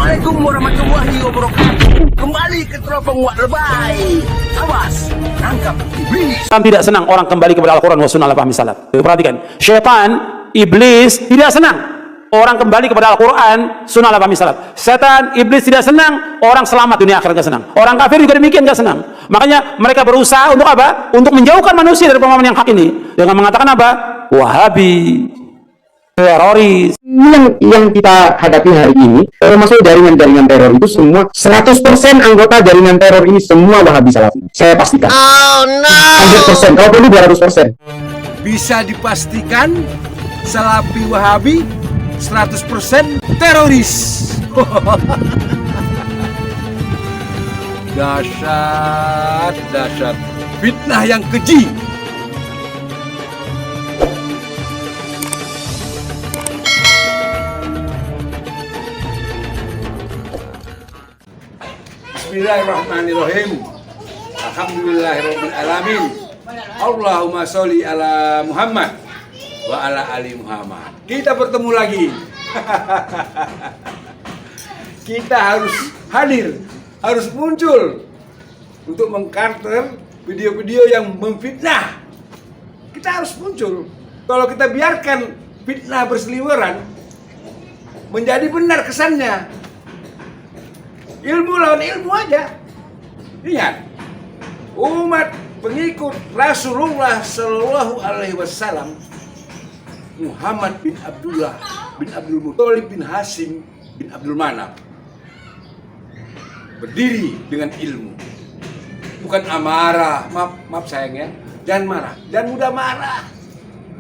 Assalamualaikum warahmatullahi wabarakatuh. Kembali ke teropong Wak Lebay. Awas, tangkap iblis. Islam tidak senang orang kembali kepada Al-Quran wa sunnah ala fahmi salaf. Perhatikan, syaitan, iblis tidak senang orang kembali kepada Al-Quran, sunnah ala fahmi salaf. Setan, iblis tidak senang orang selamat dunia akhirat, gak senang. Orang kafir juga demikian, gak senang. Makanya mereka berusaha untuk apa? Untuk menjauhkan manusia dari pemahaman yang hak ini dengan mengatakan apa? Wahabi, teroris. Yang kita hadapi hari ini, termasuk jaringan-jaringan teror itu semua 100% anggota jaringan teror ini semua Wahabi Salafi. Saya pastikan. Oh no. 100%, kalau perlu 200%. Bisa dipastikan Salafi Wahabi 100% teroris. Dahsyat fitnah yang keji. Bismillahirrahmanirrahim. Alhamdulillahirabbil alamin. Allahumma sholli ala Muhammad wa ala ali Muhammad. Kita bertemu lagi. Kita harus hadir, harus muncul untuk mengcounter video-video yang memfitnah. Kita harus muncul. Kalau kita biarkan fitnah berseliweran, menjadi benar kesannya. Ilmu lawan ilmu aja. Ingat, umat pengikut Rasulullah Shallallahu Alaihi Wasallam, Muhammad bin Abdullah bin Abdul Muthalib bin Hashim bin Abdul Manaf, berdiri dengan ilmu, bukan amarah. Maaf sayang ya, jangan marah, jangan mudah marah.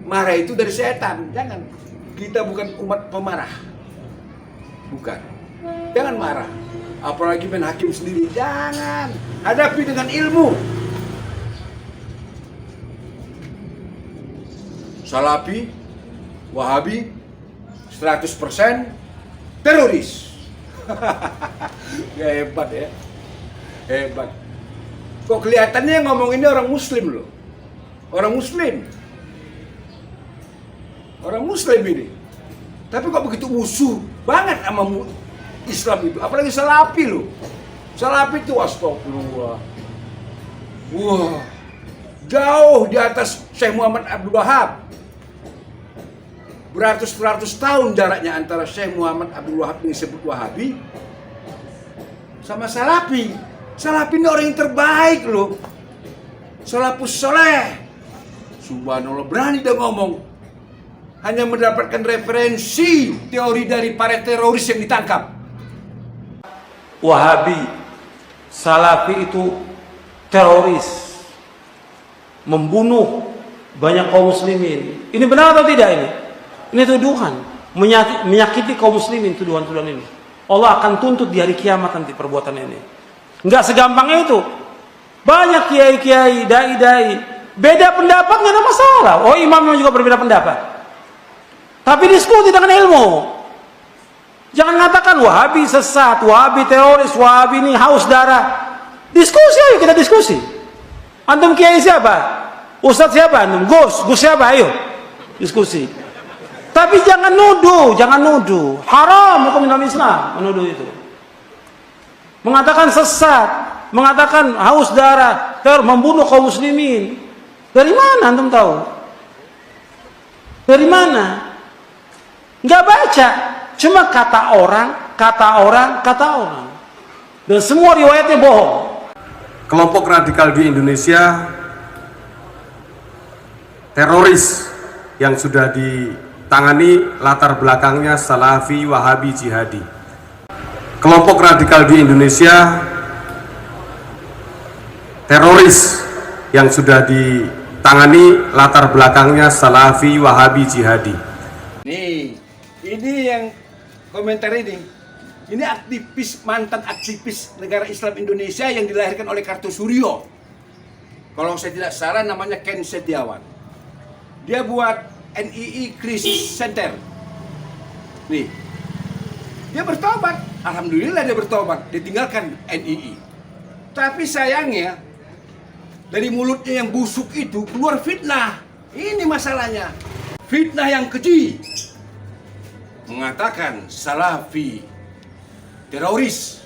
Marah itu dari setan, jangan. Kita bukan umat pemarah, bukan. Jangan marah. Apalagi main hakim sendiri, jangan. Hadapi dengan ilmu. Salafi, Wahabi 100% teroris. Ya, hebat ya. Hebat. Kok kelihatannya ngomong ini orang muslim loh. Orang muslim. Orang muslim ini. Tapi kok begitu musuh banget sama Islam itu, apalagi Salafi loh. Salafi itu astagfirullah. Wah, jauh di atas Syekh Muhammad Abdul Wahab. Beratus-ratus tahun jaraknya antara Syekh Muhammad Abdul Wahab yang disebut Wahabi sama Salafi. Salafi ini orang yang terbaik loh. Salafus soleh. Subhanallah, berani dia ngomong. Hanya mendapatkan referensi teori dari para teroris yang ditangkap. Wahabi, Salafi itu teroris, membunuh banyak kaum muslimin. Ini benar atau tidak ini? Ini tuduhan, menyakiti kaum muslimin, tuduhan-tuduhan ini. Allah akan tuntut di hari kiamat nanti perbuatan ini. Enggak segampang itu. Banyak kiai-kiai, dai-dai, beda pendapat nggak ada masalah. Oh, imamnya juga berbeda pendapat. Tapi diskusi dengan ilmu. Jangan katakan Wahabi sesat, Wahabi teroris, Wahabi ini haus darah. Diskusi, ayo kita diskusi. Antum kiai siapa? Ustadz siapa? Antum Gus siapa? Ayo diskusi. Tapi jangan nuduh, jangan nuduh. Haram hukum dalam Islam menuduh itu. Mengatakan sesat, mengatakan haus darah, membunuh kaum muslimin. Dari mana antum tahu? Dari mana? Nggak baca. Cuma kata orang. Dan semua riwayatnya bohong. Kelompok radikal di Indonesia, teroris yang sudah ditangani latar belakangnya Salafi, Wahabi, Jihadi. Kelompok radikal di Indonesia, teroris yang sudah ditangani latar belakangnya Salafi, Wahabi, Jihadi. Nih, ini yang komentar ini aktivis, mantan aktivis negara Islam Indonesia yang dilahirkan oleh Kartosuryo. Kalau saya tidak salah namanya Ken Setiawan. Dia buat NII Crisis Center. Nih, dia bertobat. Alhamdulillah dia bertobat, ditinggalkan NII. Tapi sayangnya dari mulutnya yang busuk itu keluar fitnah. Ini masalahnya. Fitnah yang keji. Mengatakan Salafi teroris.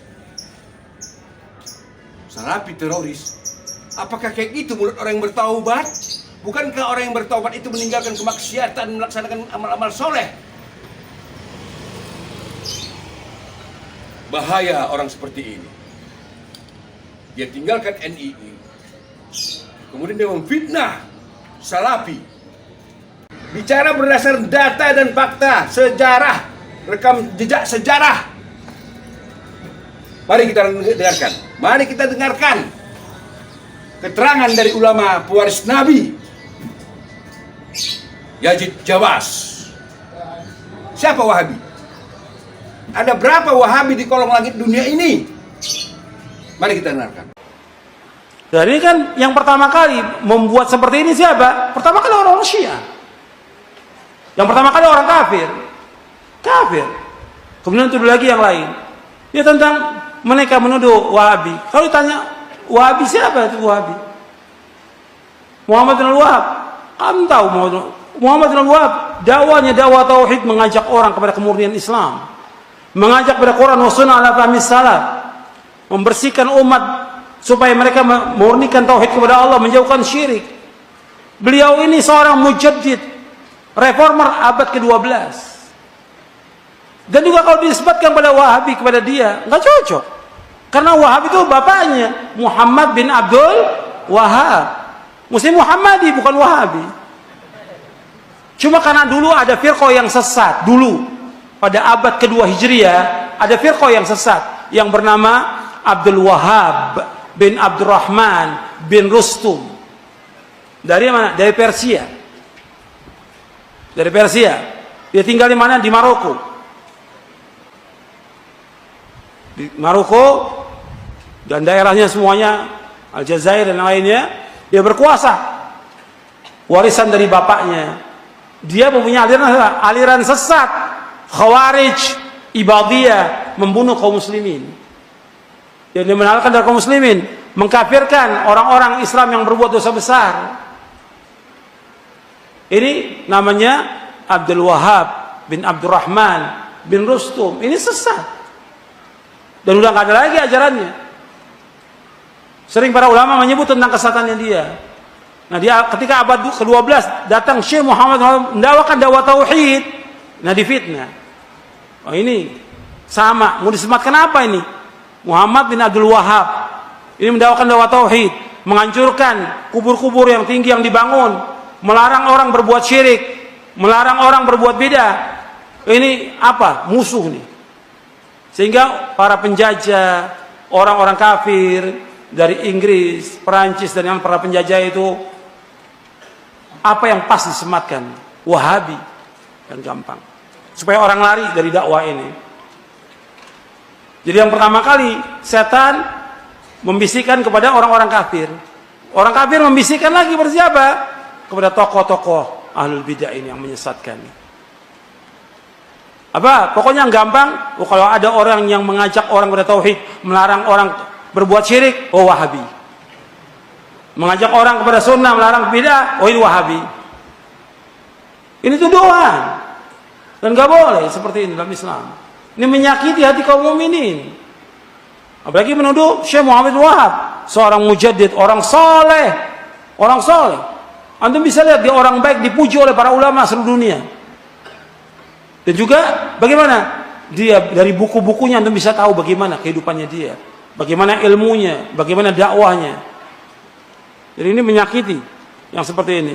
Salafi teroris. Apakah kayak gitu mulut orang yang bertaubat? Bukankah orang yang bertaubat itu meninggalkan kemaksiatan, melaksanakan amal-amal soleh? Bahaya orang seperti ini. Dia tinggalkan NII. Kemudian dia memfitnah Salafi. Bicara berdasar data dan fakta, sejarah, rekam jejak sejarah. Mari kita dengarkan. Mari kita dengarkan keterangan dari ulama pewaris Nabi. Yazid Jawas. Siapa Wahabi? Ada berapa Wahabi di kolong langit dunia ini? Mari kita dengarkan. Dan ini kan yang pertama kali membuat seperti ini siapa? Pertama kali orang Syiah. Yang pertama kali orang kafir. Kafir. Kemudian tuduh lagi yang lain. Dia tentang mereka menuduh Wahabi. Kalau ditanya Wahabi siapa itu Wahabi? Muhammad bin Al-Wahab. Kamu tahu Muhammad bin Al-Wahab dakwahnya dakwah tauhid, mengajak orang kepada kemurnian Islam. Mengajak kepada Quran wa sunnah ala fahmi salaf. Membersihkan umat supaya mereka memurnikan tauhid kepada Allah, menjauhkan syirik. Beliau ini seorang mujaddid, reformer abad ke-12. Dan juga kalau disebutkan pada Wahabi kepada dia, nggak cocok. Karena Wahab itu bapaknya Muhammad bin Abdul Wahab. Mesti Muhammadi, bukan Wahabi. Cuma karena dulu ada firqah yang sesat. Dulu, pada abad kedua Hijriah, ada firqah yang sesat yang bernama Abdul Wahab bin Abdurrahman bin Rustum. Dari mana? Dari Persia. Dari Persia. Dia tinggal di mana? Di Maroko. Di Maroko dan daerahnya semuanya, Aljazair dan lainnya, dia berkuasa. Warisan dari bapaknya. Dia mempunyai aliran sesat, Khawarij, Ibadiyah, membunuh kaum muslimin. Yang dimenalkan dari kaum muslimin, mengkafirkan orang-orang Islam yang berbuat dosa besar. Ini namanya Abdul Wahab bin Abdurrahman bin Rustum. Ini sesat. Dan udah nggak ada lagi ajarannya. Sering para ulama menyebut tentang kesesatannya dia. Nah, dia ketika abad ke-12 datang Syekh Muhammad mendawakan dakwah tauhid. Nah, difitnah. Oh, ini sama, mau disematkan apa ini? Muhammad bin Abdul Wahab ini mendawakan dakwah tauhid, menghancurkan kubur-kubur yang tinggi yang dibangun, melarang orang berbuat syirik, melarang orang berbuat bidah. Ini apa? Musuh nih. Sehingga para penjajah, orang-orang kafir dari Inggris, Perancis dan yang para penjajah itu, apa yang pas disematkan? Wahabi. Dan gampang. Supaya orang lari dari dakwah ini. Jadi yang pertama kali setan membisikkan kepada orang-orang kafir. Orang kafir membisikkan lagi kepada siapa? Kepada tokoh-tokoh ahlul bidah ini yang menyesatkan. Apa? Pokoknya yang gampang, kalau ada orang yang mengajak orang kepada tauhid, melarang orang berbuat syirik, oh Wahabi. Mengajak orang kepada sunnah, melarang bidah, oh ini Wahabi. Ini tuduhan. Dan gak boleh seperti ini dalam Islam. Ini menyakiti hati kaum mukminin. Apalagi menuduh Syekh Muhammad Wahab, seorang mujaddid, orang soleh, orang soleh. Antum bisa lihat dia orang baik, dipuji oleh para ulama seluruh dunia. Dan juga bagaimana dia dari buku-bukunya antum bisa tahu bagaimana kehidupannya dia, bagaimana ilmunya, bagaimana dakwahnya. Jadi ini menyakiti yang seperti ini.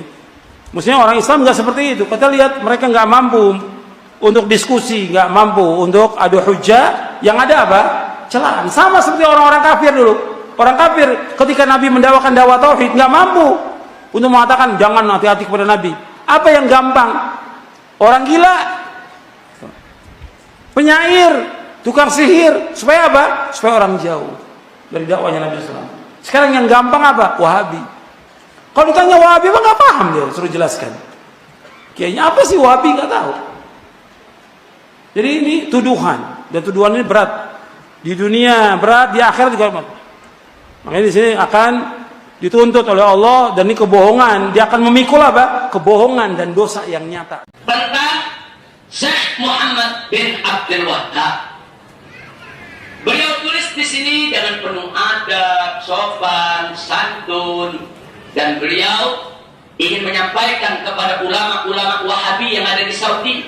Mestinya orang Islam nggak seperti itu. Kita lihat mereka nggak mampu untuk diskusi, nggak mampu untuk adu hujjah, yang ada apa? Celaan. Sama seperti orang-orang kafir dulu. Orang kafir ketika Nabi mendawakan dakwah tauhid nggak mampu untuk mengatakan jangan hati-hati kepada Nabi. Apa yang gampang? Orang gila, penyair, tukang sihir, supaya apa? Supaya orang jauh dari dakwahnya Nabi SAW. Sekarang yang gampang apa? Wahabi. Kalau ditanya Wahabi apa nggak paham dia, suruh jelaskan. Kayaknya apa sih Wahabi nggak tahu. Jadi ini tuduhan, dan tuduhan ini berat di dunia, berat di akhirat juga. Makanya di sini akan dituntut oleh Allah, dan ini kebohongan. Dia akan memikul apa? Kebohongan dan dosa yang nyata. Tentang Syekh Muhammad bin Abdul Wahab. Beliau tulis di sini dengan penuh adab, sopan, santun, dan beliau ingin menyampaikan kepada ulama-ulama Wahabi yang ada di Saudi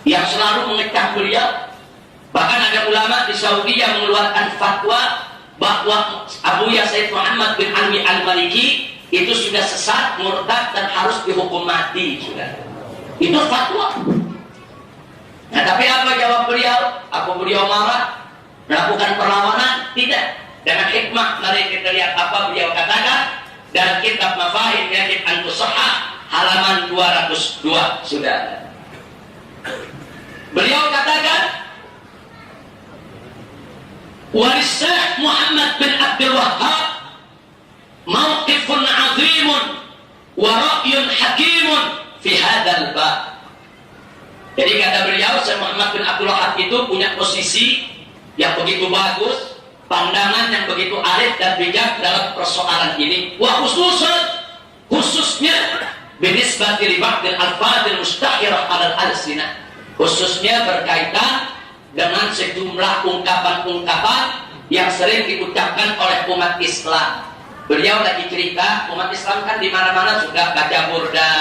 yang selalu mengecam beliau. Bahkan ada ulama di Saudi yang mengeluarkan fatwa bahwa Abuya Sayyid Muhammad bin Alwi Al-Maliki itu sudah sesat, murtad, dan harus dihukum mati. Sudah. Itu fatwa. Nah, tapi apa jawab beliau? Apa beliau marah? Melakukan perlawanan? Tidak. Dengan hikmah, mari kita lihat apa beliau katakan dalam kitab Mafahim Yajib An-Tusahah halaman 202. Sudah. Beliau katakan, Syekh Muhammad bin Abdul Wahhab mauqifun 'azimun wa ra'yun hakimun fi hadzal bab. Jadi kata beliau, Syekh Muhammad bin Abdul Wahhab itu punya posisi yang begitu bagus, pandangan yang begitu arif dan bijak dalam persoalan ini. Wa khususnya binisbati li ba'dil alfadil mustahirah 'alal alsinah. Khususnya berkaitan dengan sejumlah ungkapan-ungkapan yang sering diucapkan oleh umat Islam. Beliau lagi cerita, umat Islam kan di mana-mana suka baca burda,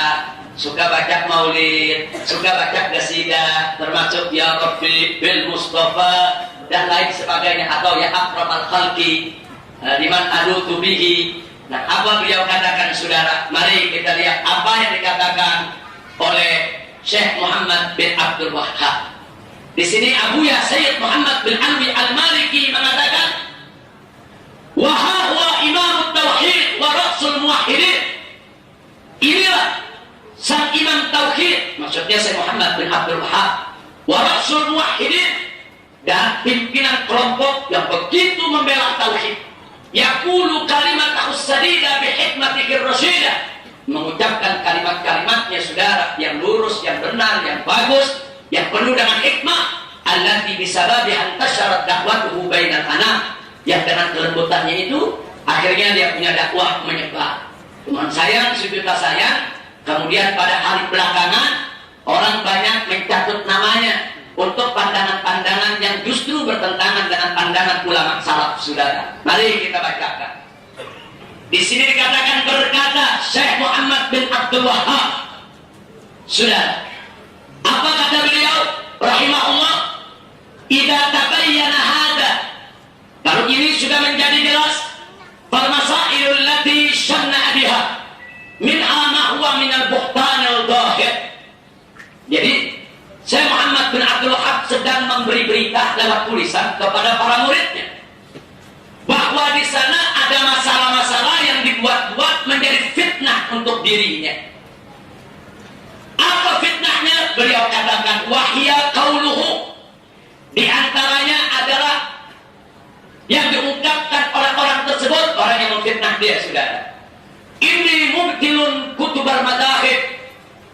suka baca maulid, suka baca qasidah, termasuk ya Rabbi bil Mustafa dan lain sebagainya, atau ya akramal khalqi liman adutu bihi. Nah, apa beliau katakan, saudara? Mari kita lihat apa yang dikatakan oleh Syekh Muhammad bin Abdul Wahhab. Di sini Abuya Sayyid Muhammad bin Alwi Al-Maliki mengatakan, wa huwa imamut tauhid wa rasul muwahhidin. Inilah sang imam tauhid, maksudnya Syekh Muhammad bin Abdul Wahhab, wa rasul muwahhidin, dan pimpinan kelompok yang begitu membela tauhid. Yaqulu kalimat as-sadida bi hikmatihi rasyidah, mengucapkan kalimat-kalimatnya, saudara, yang lurus, yang benar, yang bagus, yang penuh dengan hikmah. Allati bisababiha antasharat da'watuhu bainal anam, yang dengan kelembutannya itu akhirnya dia punya dakwah menyebar. Cuman sayang, sejuta sayang, kemudian pada hari belakangan orang banyak mencatut namanya untuk pandangan-pandangan yang justru bertentangan dengan pandangan ulama salaf, saudara. Mari kita bacakan. Di sini dikatakan, berkata Syekh Muhammad bin Abdul Wahhab, saudara, apa kata beliau rahimahullah? Idza tabayyana hada, kalau ini sudah menjadi jelas, fal masailul lati shanna biha minha ma huwa min al-buhtan al-dhahir. Jadi Syekh Muhammad bin Abdul Wahhab sedang memberi berita lewat tulisan kepada para muridnya bahwa di sana ada masalah-masalah yang dibuat-buat menjadi fitnah untuk dirinya. Apa fitnahnya? Beliau katakan, wahya qauluhu, di antaranya adalah yang diungkapkan oleh orang tersebut, orang yang memfitnah dia, saudara. Inni mubtilun kutubal madahib,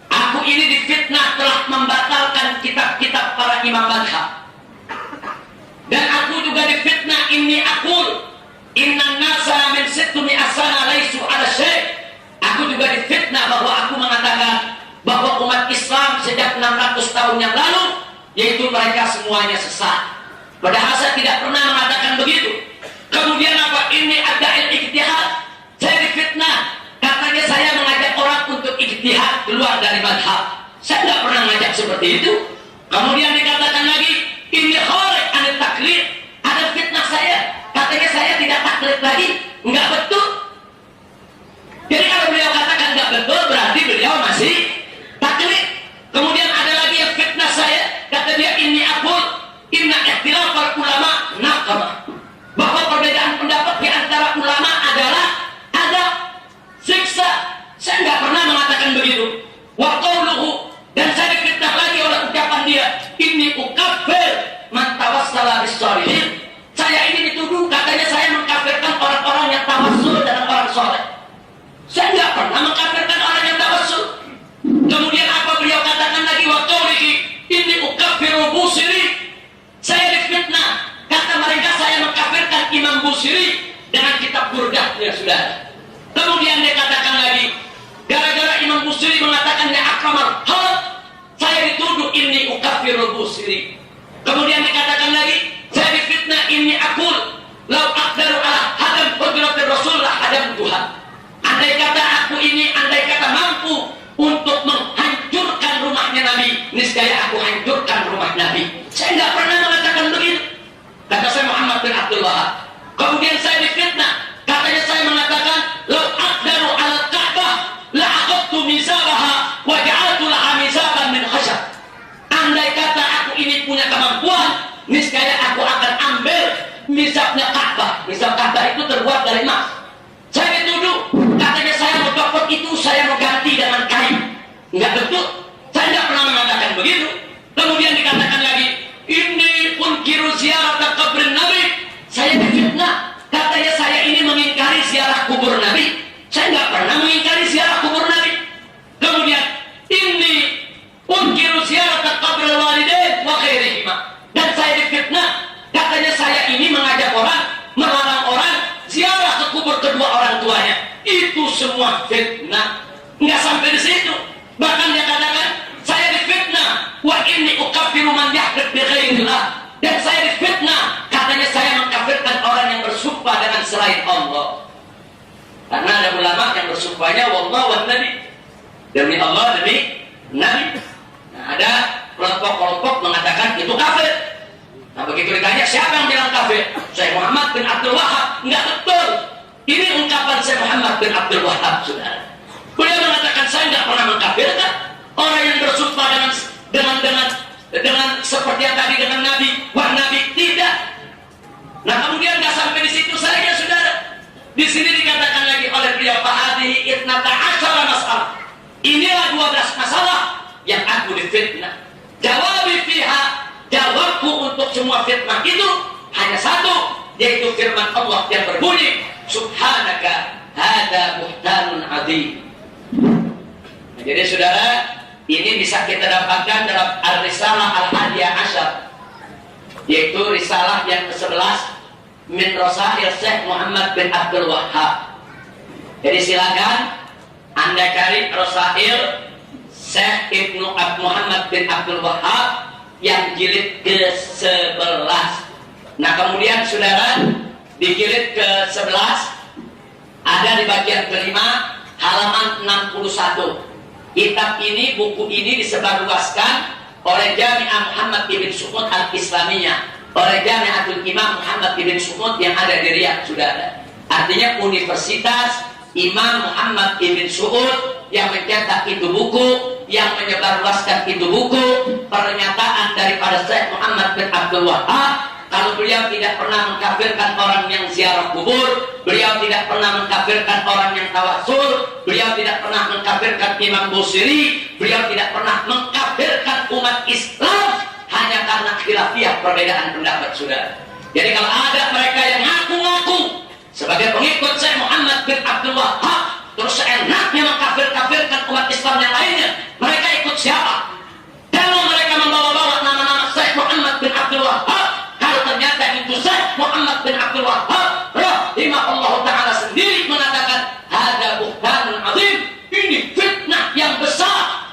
aku ini difitnah telah membatalkan kitab-kitab para imam madhab. Dan aku juga difitnah, inni aqul innan nasa min sittumi asana laisu ala syai'. Aku juga difitnah bahwa aku mengatakan bahwa umat Islam sejak 600 tahun yang lalu, yaitu mereka semuanya sesat. Padahal saya tidak pernah mengatakan begitu. Kemudian apa? Ini ada ijtihad. Saya difitnah, katanya saya mengajak orang untuk ijtihad keluar dari madhab. Saya tidak pernah ngajak seperti itu. Kemudian dikatakan lagi, ini kharij anil taklid. Ada fitnah saya, katanya saya tidak taklid lagi. Enggak betul. Jadi kalau beliau katakan enggak betul, berarti beliau masih taklid. Kemudian ada lagi yang fitnah saya, kata dia, ini aqul inna ikhtilafal ulama naqamah, bahwa perbedaan pendapat di antara ulama adalah ada siksa. Saya enggak pernah mengatakan begitu. Wa qauluhu, dan saya difitnah lagi oleh ucapan dia, inni ukaffir man tawassala bis-shalihin. Saya ini dituduh, katanya saya mengkafirkan orang-orang yang tawassul dengan orang soleh. Saya enggak pernah mengkafirkan orang yang tawassul. Kemudian apa beliau katakan lagi? Wa qaulihi inni ukaffiru Busiri. Saya difitnah, kata mereka saya mengkafirkan Imam Busiri dengan kitab burdahnya, saudara. Kemudian dia katakan lagi, gara-gara Imam Busiri mengatakan ya akramal khalq, saya dituduh inni ukaffiru Busiri. Kemudian dikatakan lagi, saya difitnah inni niscaya aku hancurkan rumah Nabi. Saya nggak pernah mengatakan begitu. Kata saya Muhammad bin Abdul Wahab. Kemudian saya difitnah. Katanya saya mengatakan, "Lau aqdaru 'ala al-Ka'bah la aqadtu mizabaha wa ja'altu laha mizaban min khashab." Andai kata aku ini punya kemampuan, niscaya aku akan ambil mizabnya Ka'bah. Mizab Ka'bah itu terbuat dari emas. Saya dituduh, katanya saya mau copot itu, saya mau ganti dengan kayu. Enggak betul. Saya tidak pernah mengatakan begitu. Kemudian dikatakan lagi, "Ini unkiru ziarah kubur Nabi." Saya difitnah. Katanya saya ini mengingkari ziarah kubur Nabi. Saya nggak pernah mengingkari ziarah kubur Nabi. Kemudian, "Ini unkiru ziarah kubur walidain wa khairihima." Dan saya difitnah. Katanya saya ini mengajak orang, melarang orang ziarah ke kubur kedua orang tuanya. Itu semua fitnah. Nggak sampai di situ. Bahkan dia katakan, saya difitnah. Wa inni ukaffiru man yahlif bi ghairillah. Dan saya difitnah. Katanya saya mengkafirkan orang yang bersumpah dengan selain Allah. Karena ada ulama yang bersumpahnya wallah wa nabi. Demi Allah, demi Nabi. Nah, ada kelompok-kelompok mengatakan itu kafir. Nah, begitu ditanya siapa yang bilang kafir? Syekh Muhammad bin Abdul Wahab. Enggak betul. Ini ungkapan Syekh Muhammad bin Abdul Wahab, saudara. Beliau mengatakan saya tidak pernah mengkafirkan orang yang bersumpah dengan seperti yang tadi dengan Nabi, wah Nabi, tidak. Nah, kemudian nggak sampai di situ saja, saudara. Di sini dikatakan lagi oleh beliau, "Fahadhihi itnata asyara masalah." Inilah 12 masalah yang aku difitnah. Jawabi fiha, jawabku untuk semua fitnah itu hanya satu, yaitu firman Allah yang berbunyi, "Subhanaka hada buhtanun adzim." Nah, jadi saudara, ini bisa kita dapatkan dalam Al-Risalah Al-Hadiyah Asyar, yaitu risalah yang ke-11 min Rasail Syekh Muhammad bin Abdul Wahab. Jadi silakan Anda cari Rasail Syekh Ibnu Muhammad bin Abdul Wahab yang jilid ke-11. Nah, kemudian saudara, di jilid ke-11 ada di bagian kelima halaman 61. Kitab ini, buku ini disebarluaskan oleh Jami'ah Muhammad Ibn Sumud Al-Islamiyah, oleh Jami'atul Imam Muhammad Ibn Sumud yang ada di Riyadh, saudara. Artinya Universitas Imam Muhammad Ibn Sumud yang mencetak itu buku, yang menyebarluaskan itu buku, pernyataan daripada Syekh Muhammad bin Abdul Wahab. Kalau beliau tidak pernah mengkafirkan orang yang ziarah kubur, beliau tidak pernah mengkafirkan orang yang tawasul, beliau tidak pernah mengkafirkan Imam Busiri, beliau tidak pernah mengkafirkan umat Islam hanya karena khilafiyah, perbedaan pendapat, saudara. Jadi kalau ada mereka yang ngaku-ngaku sebagai pengikut Syekh Muhammad bin Abdul Wahab, terus seenaknya mengkafir-kafirkan umat Islam yang lainnya, mereka ikut siapa? Kalau mereka membawa-bawa nama-nama Syekh Muhammad bin Abdul Wahab, ternyata itu Syekh Muhammad bin Abdul Wahab rahimahullah ta'ala sendiri mengatakan hada buhtanun azim, ini fitnah yang besar.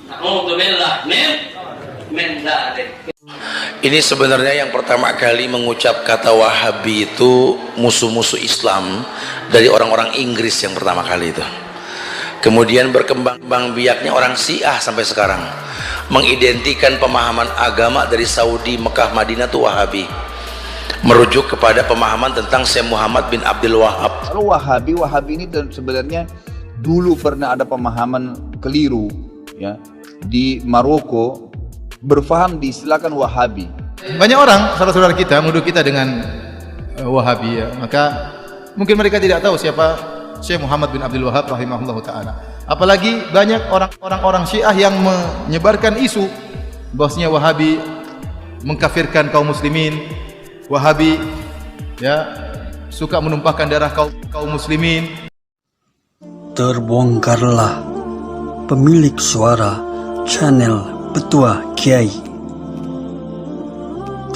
Na'udzubillah min dzalik. Ini sebenarnya yang pertama kali mengucap kata Wahabi itu musuh-musuh Islam dari orang-orang Inggris yang pertama kali itu. Kemudian berkembang biaknya orang Syiah sampai sekarang mengidentikan pemahaman agama dari Saudi, Mekah, Madinah itu Wahabi, merujuk kepada pemahaman tentang Syekh Muhammad bin Abdul Wahab. Kalau Wahabi ini sebenarnya dulu pernah ada pemahaman keliru ya di Maroko, berfaham diistilahkan Wahabi. Banyak orang saudara-saudara kita menuduh kita dengan Wahabi ya, maka mungkin mereka tidak tahu siapa Syekh Muhammad bin Abdul Wahab rahimahullah ta'ala. Apalagi banyak orang-orang Syiah yang menyebarkan isu bahwasanya Wahabi mengkafirkan kaum muslimin, Wahabi ya suka menumpahkan darah kaum muslimin. Terbongkarlah pemilik suara channel Petua Kiai.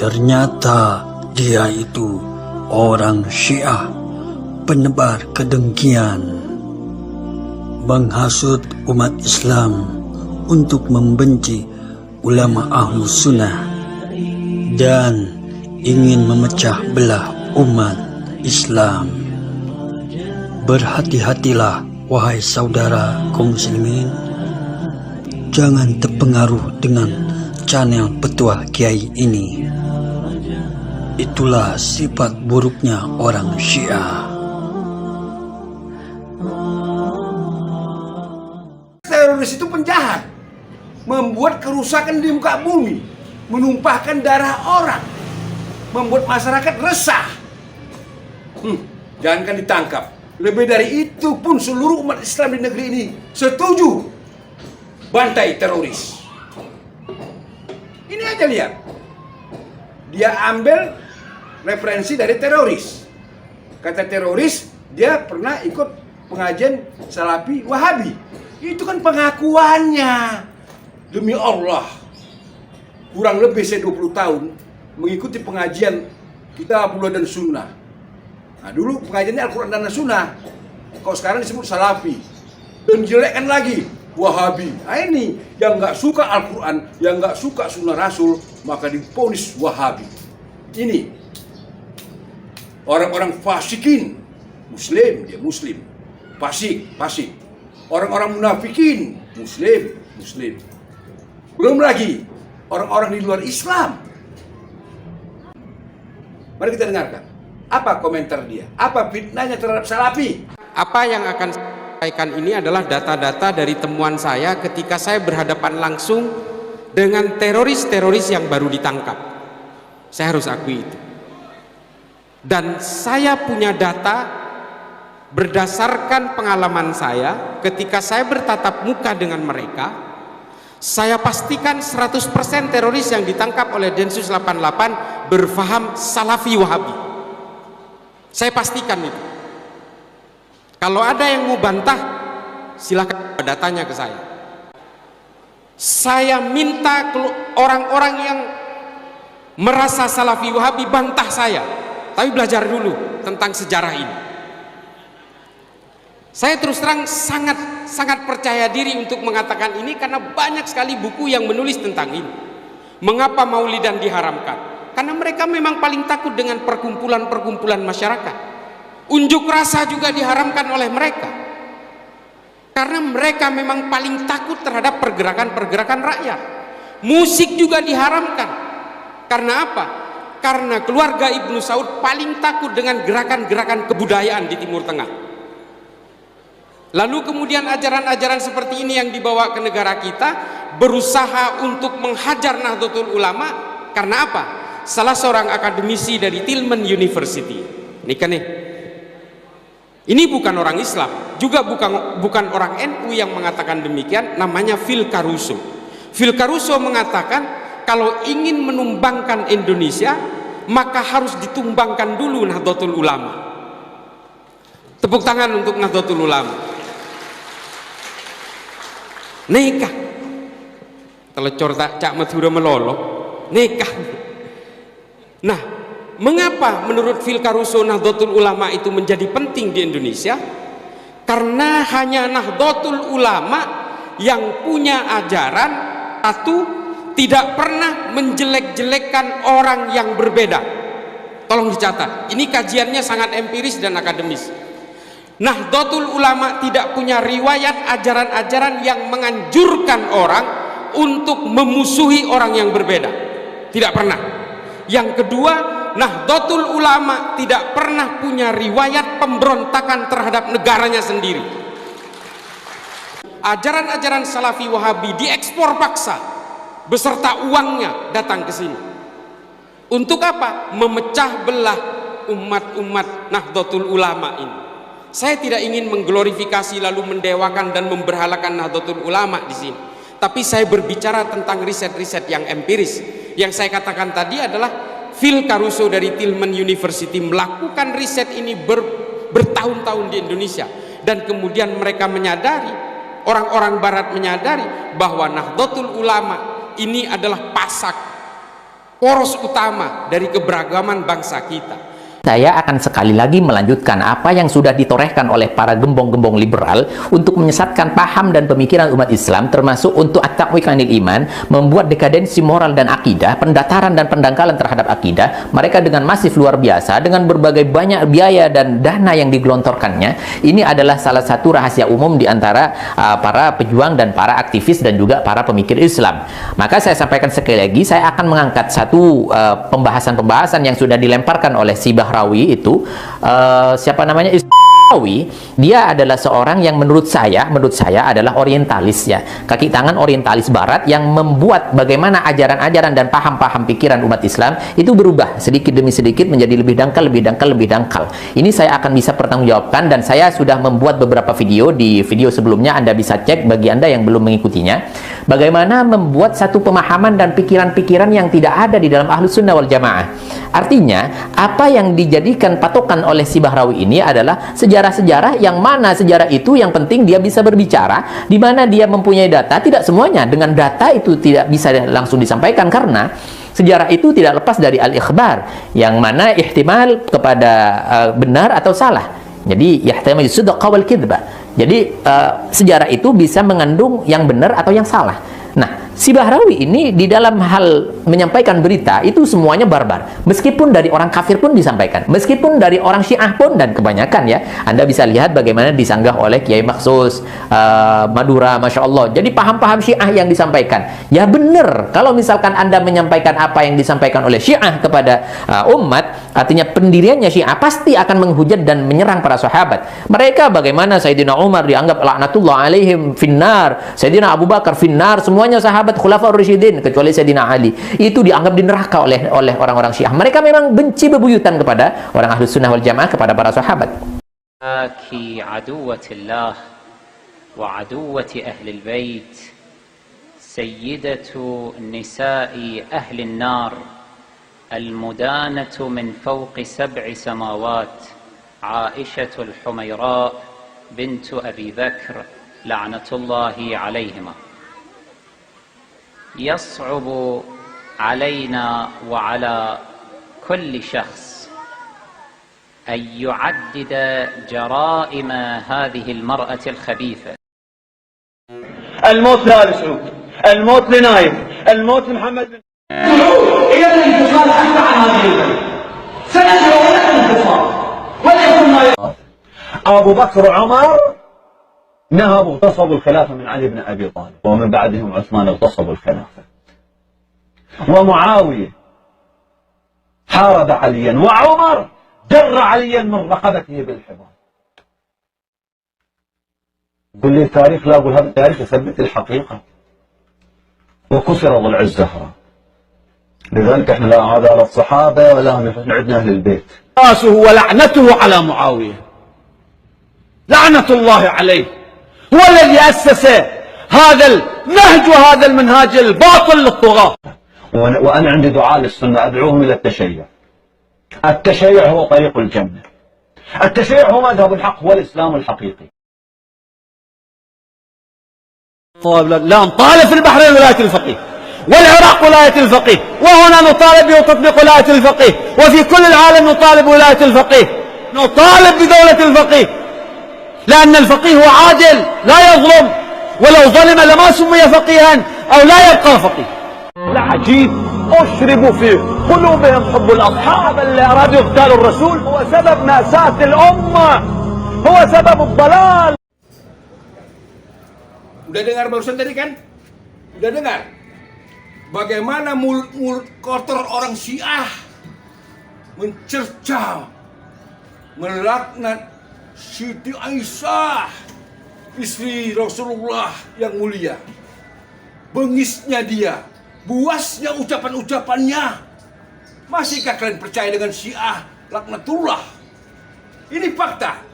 Ternyata dia itu orang Syiah, penebar kedengkian, menghasut umat Islam untuk membenci ulama Ahlus Sunnah dan ingin memecah belah umat Islam. Berhati-hatilah wahai saudara kaum muslimin jangan terpengaruh dengan channel Petuah Kiai ini. Itulah sifat buruknya orang Syiah. Teroris itu penjahat, membuat kerusakan di muka bumi, menumpahkan darah orang, membuat masyarakat resah. Jangankan ditangkap, lebih dari itu pun seluruh umat Islam di negeri ini setuju bantai teroris. Ini aja lihat, dia ambil referensi dari teroris. Kata teroris, dia pernah ikut pengajian Salafi Wahabi. Itu kan pengakuannya. Demi Allah, kurang lebih saya 20 tahun mengikuti pengajian Kitabullah dan Sunnah. Nah dulu pengajiannya Al-Quran dan Sunnah. Kalau sekarang disebut Salafi. Dan jelekkan lagi Wahabi. Nah ini yang nggak suka Al-Quran, yang nggak suka Sunnah Rasul, maka diponis Wahabi. Ini orang-orang fasikin, Muslim, dia Muslim, fasik. Orang-orang munafikin, Muslim. Belum lagi orang-orang di luar Islam. Mari kita dengarkan. Apa komentar dia? Apa fitnahnya terhadap Salafi? Apa yang akan saya sampaikan ini adalah data-data dari temuan saya ketika saya berhadapan langsung dengan teroris-teroris yang baru ditangkap. Saya harus akui itu. Dan saya punya data berdasarkan pengalaman saya ketika saya bertatap muka dengan mereka. Saya pastikan 100% teroris yang ditangkap oleh Densus 88 berfaham Salafi Wahabi. Saya pastikan itu. Kalau ada yang mau bantah, silakan datanya ke saya. Saya minta orang-orang yang merasa Salafi Wahabi bantah saya, tapi belajar dulu tentang sejarah ini. Saya terus terang sangat percaya diri untuk mengatakan ini karena banyak sekali buku yang menulis tentang ini. Mengapa Maulidan diharamkan? Karena mereka memang paling takut dengan perkumpulan-perkumpulan masyarakat. Unjuk rasa juga diharamkan oleh mereka. Karena mereka memang paling takut terhadap pergerakan-pergerakan rakyat. Musik juga diharamkan. Karena apa? Karena keluarga Ibnu Saud paling takut dengan gerakan-gerakan kebudayaan di Timur Tengah. Lalu kemudian ajaran-ajaran seperti ini yang dibawa ke negara kita berusaha untuk menghajar Nahdlatul Ulama. Karena apa? Salah seorang akademisi dari Tillman University, ini kan nih, ini bukan orang Islam, juga bukan orang NU yang mengatakan demikian, namanya Phil Caruso. Phil Caruso mengatakan kalau ingin menumbangkan Indonesia maka harus ditumbangkan dulu Nahdlatul Ulama. Tepuk tangan untuk Nahdlatul Ulama. Nikah telecor tak cak madura melolo nikah. Nah, mengapa menurut Phil Caruso Nahdlatul Ulama itu menjadi penting di Indonesia? Karena hanya Nahdlatul Ulama yang punya ajaran satu, tidak pernah menjelek-jelekkan orang yang berbeda. Tolong dicatat, ini kajiannya sangat empiris dan akademis. Nahdlatul Ulama tidak punya riwayat ajaran-ajaran yang menganjurkan orang untuk memusuhi orang yang berbeda. Tidak pernah. Yang kedua, Nahdlatul Ulama tidak pernah punya riwayat pemberontakan terhadap negaranya sendiri. Ajaran-ajaran Salafi Wahabi diekspor paksa beserta uangnya datang ke sini. Untuk apa? Memecah belah umat-umat Nahdlatul Ulama ini. Saya tidak ingin mengglorifikasi lalu mendewakan dan memberhalakan Nahdlatul Ulama di sini. Tapi saya berbicara tentang riset-riset yang empiris. Yang saya katakan tadi adalah Phil Caruso dari Tillman University melakukan riset ini bertahun-tahun di Indonesia. Dan kemudian mereka menyadari, orang-orang barat menyadari bahwa Nahdlatul Ulama ini adalah pasak poros utama dari keberagaman bangsa kita. Saya akan sekali lagi melanjutkan apa yang sudah ditorehkan oleh para gembong-gembong liberal untuk menyesatkan paham dan pemikiran umat Islam, termasuk untuk at-ta'wik anil iman, membuat dekadensi moral dan akidah, pendataran dan pendangkalan terhadap akidah. Mereka dengan masif luar biasa, dengan berbagai banyak biaya dan dana yang digelontorkannya. Ini adalah salah satu rahasia umum di antara para pejuang dan para aktivis dan juga para pemikir Islam. Maka saya sampaikan sekali lagi, saya akan mengangkat satu pembahasan-pembahasan yang sudah dilemparkan oleh si Bahrawi itu, siapa namanya, Bahrawi. Dia adalah seorang yang menurut saya adalah orientalis, ya, kaki tangan orientalis barat, yang membuat bagaimana ajaran-ajaran dan paham-paham pikiran umat Islam itu berubah sedikit demi sedikit menjadi lebih dangkal, lebih dangkal, lebih dangkal. Ini saya akan bisa pertanggungjawabkan, dan saya sudah membuat beberapa video. Di video sebelumnya Anda bisa cek, bagi Anda yang belum mengikutinya, bagaimana membuat satu pemahaman dan pikiran-pikiran yang tidak ada di dalam Ahlus Sunnah wal Jamaah. Artinya, apa yang dijadikan patokan oleh si Bahrawi ini adalah sejarah-sejarah, yang mana sejarah itu yang penting dia bisa berbicara, di mana dia mempunyai data. Tidak semuanya dengan data itu tidak bisa langsung disampaikan, karena sejarah itu tidak lepas dari al-ikhbar, yang mana ihtimal kepada benar atau salah. Jadi yahtamal sidqa wal kidba. Jadi sejarah itu bisa mengandung yang benar atau yang salah. Nah, si Bahrawi ini di dalam hal menyampaikan berita itu semuanya barbar. Meskipun dari orang kafir pun disampaikan, meskipun dari orang Syiah pun, dan kebanyakan, ya, Anda bisa lihat bagaimana disanggah oleh Kiai Maksus Madura, Masya Allah. Jadi paham-paham Syiah yang disampaikan, ya benar. Kalau misalkan Anda menyampaikan apa yang disampaikan oleh Syiah kepada umat, artinya pendiriannya Syiah pasti akan menghujat dan menyerang para sahabat. Mereka bagaimana Sayyidina Umar dianggap laknatullah alaihim finnar, Sayyidina Abu Bakar finnar, semuanya sahabat Khulafaur Rasyidin kecuali Sayyidina Ali itu dianggap di neraka oleh orang-orang Syiah. Mereka memang benci bebuyutan kepada orang Ahlus Sunnah wal Jamaah, kepada para sahabat. Aki aduwatillah wa aduwati ahli al-bait sayyidatu nisa'i ahli an-nar al-mudanatu min fawqi sab'i samawat Aisyah al-Humayra bintu Abi Bakr la'natullahi alaihima. يصعب علينا وعلى كل شخص أن يعدد جرائم هذه المرأة الخبيثة. الموت لآل سعود، الموت لنايف، الموت لمحمد بن إلى الانفصال حتى عن هذه البلد. سنشر ولا الانفصال ولا يكون ما أبو بكر وعمر نهبوا اغتصبوا الخلافة من علي بن أبي طالب، ومن بعدهم عثمان اغتصبوا الخلافة، ومعاوية حارب عليا، وعمر جر عليا من رقبته بالحبال. قل لي التاريخ، لا أقول هذا التاريخ يثبت الحقيقة. وكسر ضلع الزهرة، لذلك احنا لا عادة على الصحابة ولا هم عندنا أهل البيت. راسه ولعنته على معاوية، لعنة الله عليه، هو الذي أسس هذا النهج وهذا المنهاج الباطل للطغاة. وأنا عندي دعاء للسنة، أدعوهم إلى التشيع. التشيع هو طريق الجنة، التشيع هو مذهب الحق، هو الإسلام الحقيقي. لا نطالب في البحرين ولاية الفقيه، والعراق ولاية الفقيه، وهنا نطالب بتطبيق ولاية الفقيه، وفي كل العالم نطالب ولاية الفقيه، نطالب بدولة الفقيه، لأن الفقيه هو عادل لا يظلم، ولو ظلم لما سمي فقيها أو لا يبقى فقيه. العجيب أشربوا في قلوبهم حب الأصحاب اللي أرادوا يقتالوا الرسول، هو سبب مأساة الأمة، هو سبب الضلال. Udah dengar barusan tadi kan? Udah dengar? Bagaimana mulut kotor orang Syiah mencerca, melaknat Siti Aisyah, istri Rasulullah yang mulia. Bengisnya dia, buasnya ucapan-ucapannya. Masihkah kalian percaya dengan Syiah laknatullah? Ini fakta.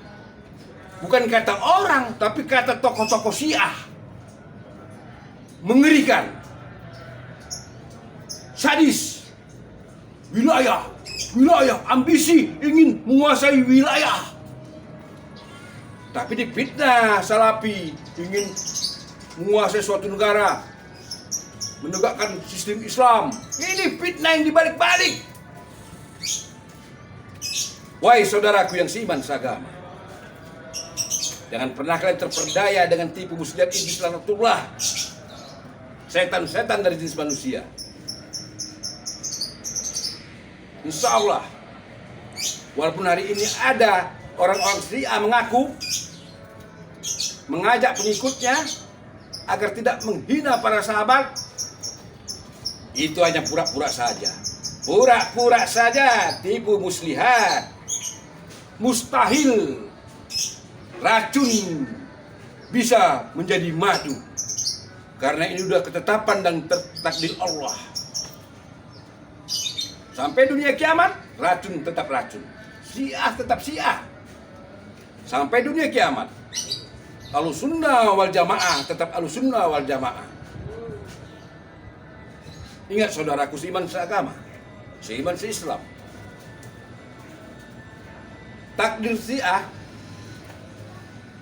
Bukan kata orang, tapi kata tokoh-tokoh Syiah. Mengerikan. Sadis. Wilayah, ambisi ingin menguasai wilayah. Tapi difitnah Salafi ingin menguasai suatu negara, menegakkan sistem Islam. Ini fitnah yang dibalik-balik. Wahai saudaraku yang seiman seagama, jangan pernah kalian terperdaya dengan tipu muslihat iblis laknatullah, setan-setan dari jenis manusia. Insya Allah, walaupun hari ini ada orang-orang Syiah mengaku mengajak pengikutnya agar tidak menghina para sahabat, itu hanya pura-pura saja. Pura-pura saja, tipu muslihat. Mustahil racun bisa menjadi madu, karena ini sudah ketetapan dan takdir Allah. Sampai dunia kiamat, racun tetap racun, Syiah tetap Syiah. Sampai dunia kiamat, Ahlussunnah wal Jamaah tetap Ahlussunnah wal Jamaah. Ingat saudaraku seiman seagama, seiman seislam, takdir Syiah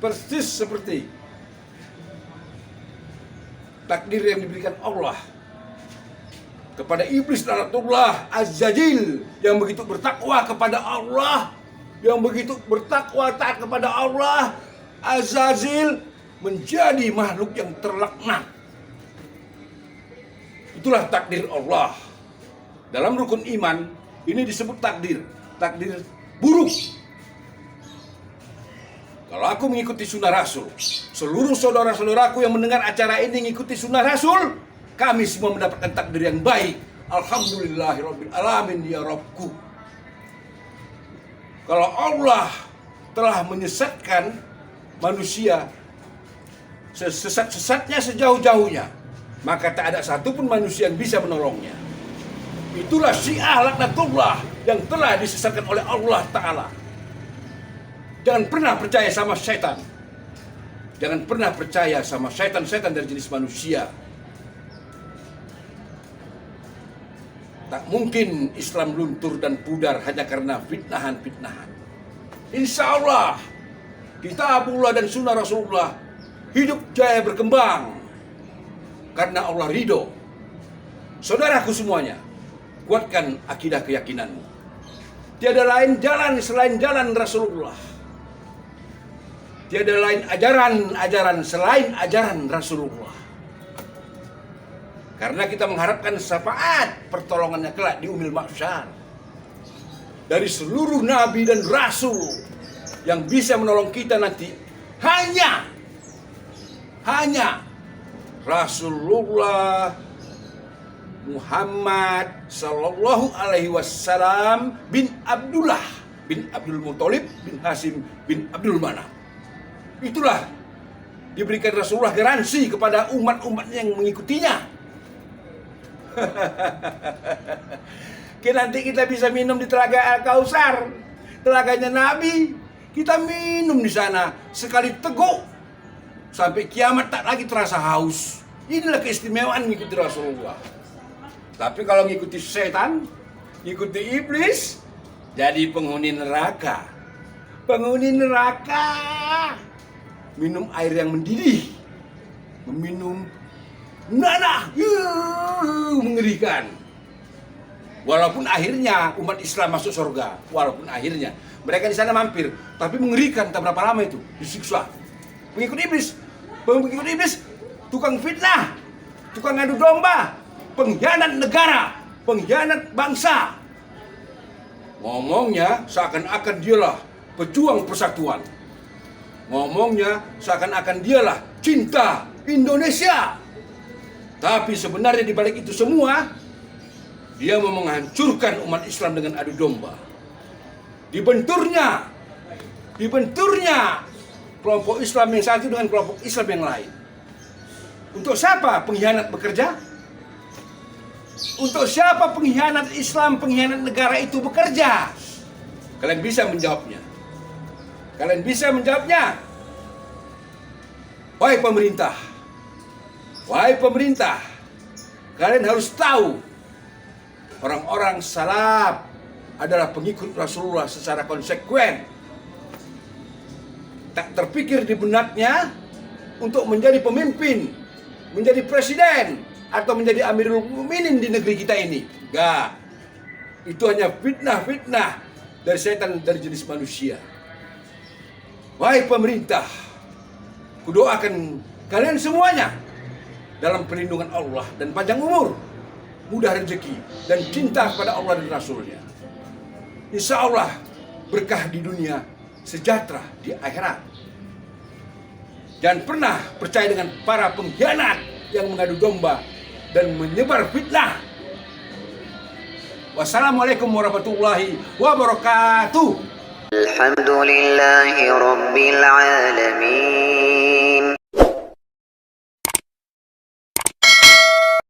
persis seperti takdir yang diberikan Allah kepada iblis laknatullah Az-Zajil, yang begitu bertakwa kepada Allah, yang begitu bertakwa taat kepada Allah. Az-Zajil menjadi makhluk yang terlaknat. Itulah takdir Allah. Dalam rukun iman ini disebut takdir buruk. Kalau aku mengikuti sunnah Rasul, seluruh saudara-saudaraku yang mendengar acara ini mengikuti sunnah Rasul, kami semua mendapatkan takdir yang baik. Alhamdulillahirabbil alamin ya Rabbku. Kalau Allah telah menyesatkan manusia sesat-sesatnya sejauh-jauhnya, maka tak ada satupun manusia yang bisa menolongnya. Itulah Syiah laknatullah yang telah disesatkan oleh Allah Ta'ala. Jangan pernah percaya sama setan. Jangan pernah percaya sama setan-setan dari jenis manusia. Tak mungkin Islam luntur dan pudar hanya karena fitnahan-fitnahan. Insya Allah, kitabullah dan sunnah Rasulullah hidup jaya berkembang karena Allah ridho. Saudaraku semuanya, kuatkan akidah keyakinanmu. Tiada lain jalan selain jalan Rasulullah. Tiada lain ajaran selain ajaran Rasulullah. Karena kita mengharapkan syafaat pertolongannya kelak di Umil Mahsyar dari seluruh nabi dan rasul yang bisa menolong kita nanti hanya Rasulullah Muhammad sallallahu alaihi wasallam bin Abdullah bin Abdul Muthalib bin Hasim bin Abdul Manaf. Itulah diberikan Rasulullah garansi kepada umat-umat yang mengikutinya. Nanti kita bisa minum di telaga Al-Kautsar, telaganya Nabi. Kita minum di sana sekali teguk sampai kiamat tak lagi terasa haus. Inilah keistimewaan mengikuti Rasulullah. Tapi kalau mengikuti setan, mengikuti iblis, jadi penghuni neraka. Penghuni neraka minum air yang mendidih, meminum nanah, mengerikan. Walaupun akhirnya umat Islam masuk surga, walaupun akhirnya mereka di sana mampir, tapi mengerikan. Tak berapa lama itu disiksa. Pengikut iblis, tukang fitnah, tukang adu domba, pengkhianat negara, pengkhianat bangsa. Ngomongnya seakan-akan dialah pejuang persatuan. Ngomongnya seakan-akan dialah cinta Indonesia. Tapi sebenarnya di balik itu semua, dia mau menghancurkan umat Islam dengan adu domba. Dibenturnya kelompok Islam yang satu dengan kelompok Islam yang lain. Untuk siapa pengkhianat bekerja? Untuk siapa pengkhianat Islam, pengkhianat negara itu bekerja? Kalian bisa menjawabnya. Kalian bisa menjawabnya. Wahai pemerintah, kalian harus tahu orang-orang salaf adalah pengikut Rasulullah secara konsekuen. Tak terpikir di benaknya untuk menjadi pemimpin, menjadi presiden, atau menjadi Amirul Mukminin di negeri kita ini. Enggak. Itu hanya fitnah-fitnah dari setan dari jenis manusia. Wahai pemerintah, kudoakan kalian semuanya dalam perlindungan Allah dan panjang umur, mudah rezeki, dan cinta kepada Allah dan Rasulnya. Insya Allah berkah di dunia, sejahtera di akhirat. Jangan pernah percaya dengan para pengkhianat yang mengadu domba dan menyebar fitnah. Wassalamualaikum warahmatullahi wabarakatuh. Alhamdulillahi Rabbil Alamin.